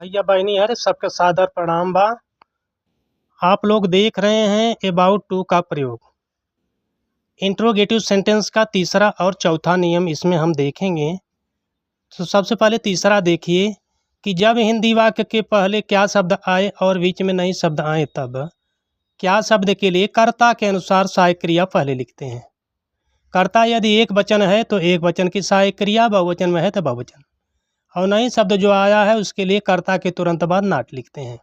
भैया बहनी हरे सबके सादर प्रणाम बा। आप लोग देख रहे हैं अबाउट टू का प्रयोग। इंट्रोगेटिव सेंटेंस का तीसरा और चौथा नियम इसमें हम देखेंगे। तो सबसे पहले तीसरा देखिए कि जब हिंदी वाक्य के पहले क्या शब्द आए और बीच में नई शब्द आए तब क्या शब्द के लिए कर्ता के अनुसार सहायक क्रिया पहले लिखते हैं। कर्ता यदि एक वचन है तो एक वचन की सहायक क्रिया, बहुवचन में है तो बहुवचन, और नई शब्द जो आया है उसके लिए कर्ता के तुरंत बाद नाट लिखते हैं।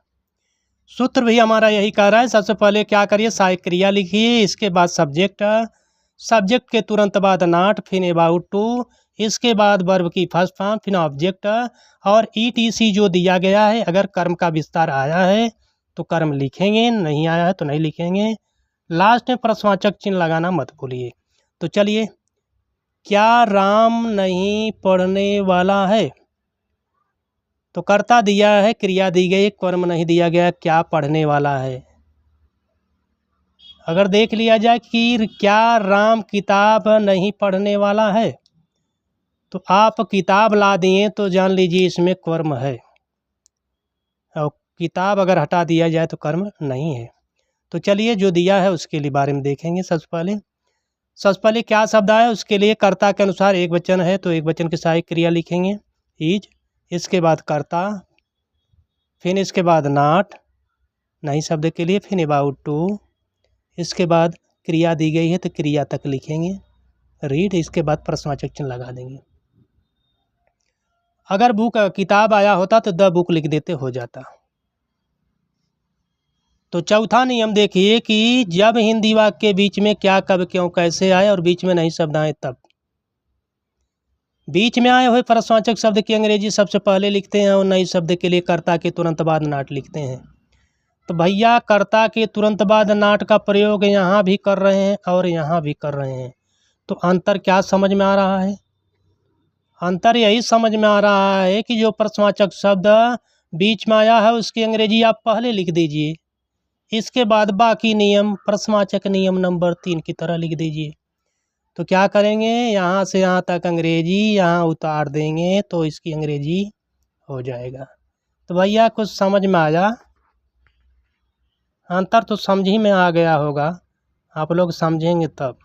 सूत्र भी हमारा यही कह रहा है। सबसे पहले क्या करिए, सहायक क्रिया लिखिए, इसके बाद सब्जेक्ट, सब्जेक्ट के तुरंत बाद नाट, फिर अबाउट टू, इसके बाद वर्ब की फर्स्ट फॉर्म, फिर ऑब्जेक्ट और ईटीसी जो दिया गया है। अगर कर्म का विस्तार आया है तो कर्म लिखेंगे, नहीं आया है तो नहीं लिखेंगे। लास्ट में प्रश्नवाचक चिन्ह लगाना मत भूलिए। तो चलिए, क्या राम नहीं पढ़ने वाला है? तो कर्ता दिया है, क्रिया दी गई, कर्म नहीं दिया गया, क्या पढ़ने वाला है। अगर देख लिया जाए कि क्या राम किताब नहीं पढ़ने वाला है, तो आप किताब ला दिए तो जान लीजिए इसमें कर्म है, और किताब अगर हटा दिया जाए तो कर्म नहीं है। तो चलिए, जो दिया है उसके लिए बारे में देखेंगे। सबसे पहले क्या शब्द आया, उसके लिए कर्ता के अनुसार एक वचन है तो एक वचन की सहायक क्रिया लिखेंगे, इज, इसके बाद कर्ता, फिर इसके बाद नाट नई शब्द के लिए, फिर अबाउट टू, इसके बाद क्रिया दी गई है तो क्रिया तक लिखेंगे, रीड, इसके बाद प्रश्नवाचक चिन्ह लगा देंगे। अगर बुक किताब आया होता तो द बुक लिख देते, हो जाता। तो चौथा नियम देखिए कि जब हिंदी वाक्य के बीच में क्या, कब, क्यों, कैसे आए और बीच में नई शब्द आए तब। बीच में आए हुए प्रश्नवाचक शब्द की अंग्रेजी सबसे पहले लिखते हैं और नई शब्द के लिए कर्ता के तुरंत बाद नाट लिखते हैं। तो भैया कर्ता के तुरंत बाद नाट का प्रयोग यहाँ भी कर रहे हैं और यहाँ भी कर रहे हैं। तो अंतर क्या समझ में आ रहा है? अंतर यही समझ में आ रहा है कि जो प्रश्नवाचक शब्द बीच में आया है उसकी अंग्रेजी आप पहले लिख दीजिए, इसके बाद बाकी नियम प्रश्नवाचक नियम नंबर 3 की तरह लिख दीजिए। तो क्या करेंगे, यहाँ से यहाँ तक अंग्रेजी यहाँ उतार देंगे तो इसकी अंग्रेजी हो जाएगा। तो भैया कुछ समझ में आया? अंतर तो समझ ही में आ गया होगा, आप लोग समझेंगे तब।